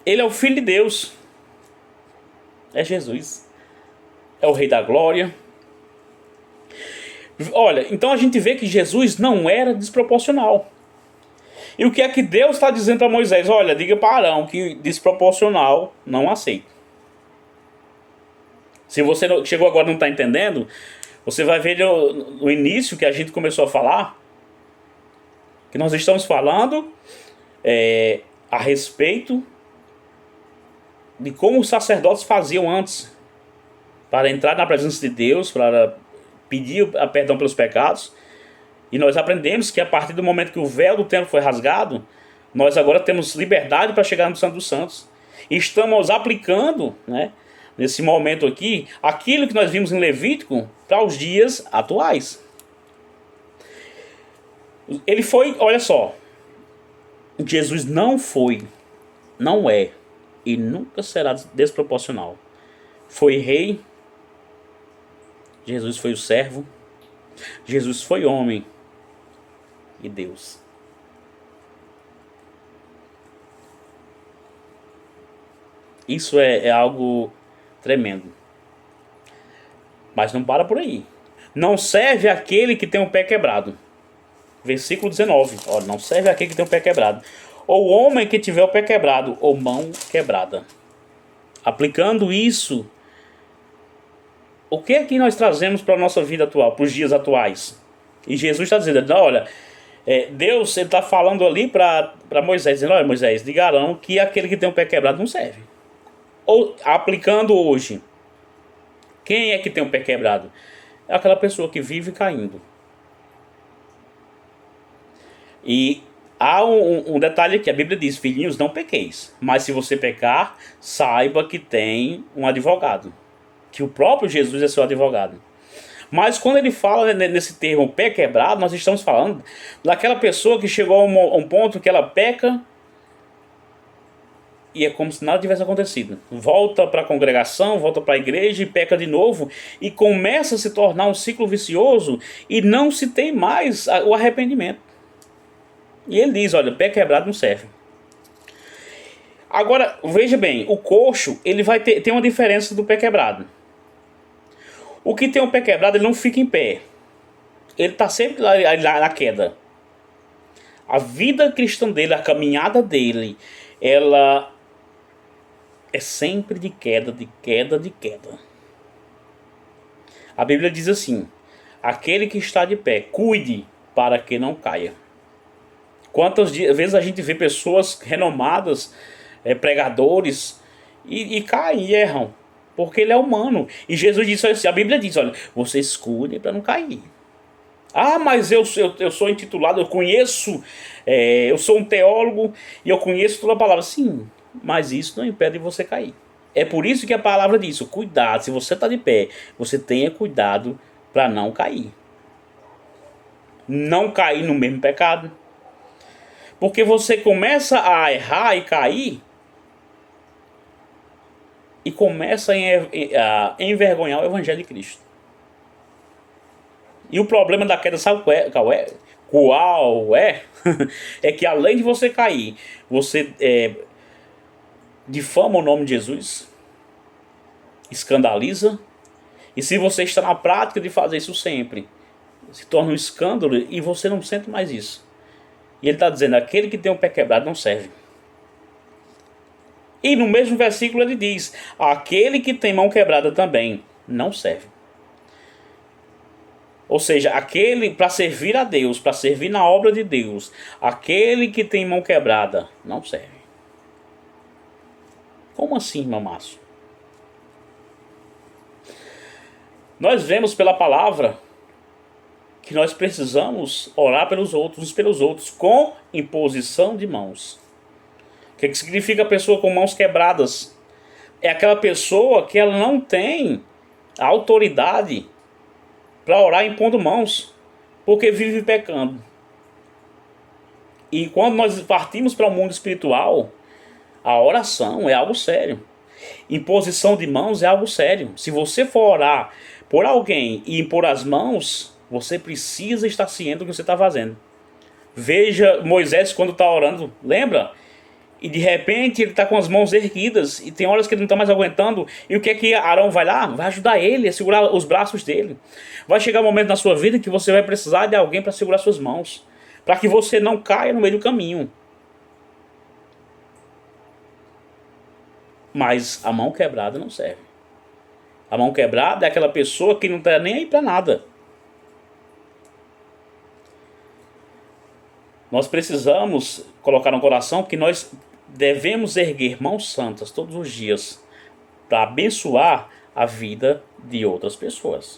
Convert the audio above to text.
Ele é o Filho de Deus. É Jesus. É o Rei da Glória. Olha, então a gente vê que Jesus não era desproporcional. E o que é que Deus está dizendo para Moisés? Olha, diga para Arão que desproporcional não aceita. Se você chegou agora e não está entendendo, você vai ver no início que a gente começou a falar, que nós estamos falando a respeito de como os sacerdotes faziam antes para entrar na presença de Deus, para pedir perdão pelos pecados. E nós aprendemos que a partir do momento que o véu do templo foi rasgado, nós agora temos liberdade para chegar no Santo dos Santos. E estamos aplicando, né, nesse momento aqui, aquilo que nós vimos em Levítico para os dias atuais. Ele foi, olha só, Jesus não foi, não é e nunca será desproporcional. Foi rei, Jesus foi o servo, Jesus foi homem e Deus. Isso é algo tremendo. Mas não para por aí. Não serve aquele que tem o pé quebrado. Versículo 19. Olha, não serve aquele que tem o pé quebrado. Ou homem que tiver o pé quebrado, ou mão quebrada. Aplicando isso, o que é que nós trazemos para a nossa vida atual, para os dias atuais? E Jesus está dizendo, não, olha, Deus está falando ali para Moisés, dizendo, olha Moisés, diga a Arão que aquele que tem o pé quebrado não serve. Ou aplicando hoje, quem é que tem o pé quebrado? É aquela pessoa que vive caindo. E há um detalhe aqui, a Bíblia diz, filhinhos, não pequeis, mas se você pecar, saiba que tem um advogado, que o próprio Jesus é seu advogado. Mas quando ele fala nesse termo pé quebrado, nós estamos falando daquela pessoa que chegou a um ponto que ela peca e é como se nada tivesse acontecido. Volta para a congregação, volta para a igreja e peca de novo e começa a se tornar um ciclo vicioso e não se tem mais o arrependimento. E ele diz, olha, pé quebrado não serve. Agora, veja bem, o coxo, ele vai ter uma diferença do pé quebrado. O que tem o pé quebrado, ele não fica em pé. Ele está sempre lá na queda. A vida cristã dele, a caminhada dele, ela é sempre de queda, de queda, de queda. A Bíblia diz assim, aquele que está de pé, cuide para que não caia. Quantas vezes a gente vê pessoas renomadas, pregadores, e caem e erram, porque ele é humano. E Jesus disse assim, a Bíblia diz, olha, vocês cuidem para não cair. Ah, mas eu sou intitulado, eu conheço, eu sou um teólogo e eu conheço toda a palavra. Sim, mas isso não impede você cair. É por isso que a palavra diz, cuidado, se você está de pé, você tenha cuidado para não cair. Não cair no mesmo pecado. Porque você começa a errar e cair e começa a envergonhar o Evangelho de Cristo. E o problema da queda, sabe qual é? É que além de você cair, você difama o nome de Jesus, escandaliza, e se você está na prática de fazer isso sempre, se torna um escândalo e você não sente mais isso. E ele está dizendo, aquele que tem o pé quebrado não serve. E no mesmo versículo ele diz, aquele que tem mão quebrada também não serve. Ou seja, aquele para servir a Deus, para servir na obra de Deus, aquele que tem mão quebrada não serve. Como assim, irmão Márcio? Nós vemos pela palavra que nós precisamos orar pelos outros, com imposição de mãos. O que significa a pessoa com mãos quebradas? É aquela pessoa que ela não tem a autoridade para orar impondo mãos, porque vive pecando. E quando nós partimos para o mundo espiritual, a oração é algo sério. Imposição de mãos é algo sério. Se você for orar por alguém e impor as mãos, você precisa estar ciente do que você está fazendo. Veja Moisés quando está orando, lembra? E de repente ele está com as mãos erguidas e tem horas que ele não está mais aguentando. E o que é que Arão vai lá? Vai ajudar ele a segurar os braços dele. Vai chegar um momento na sua vida que você vai precisar de alguém para segurar suas mãos, para que você não caia no meio do caminho. Mas a mão quebrada não serve. A mão quebrada é aquela pessoa que não está nem aí para nada. Nós precisamos colocar no coração que nós devemos erguer mãos santas todos os dias para abençoar a vida de outras pessoas.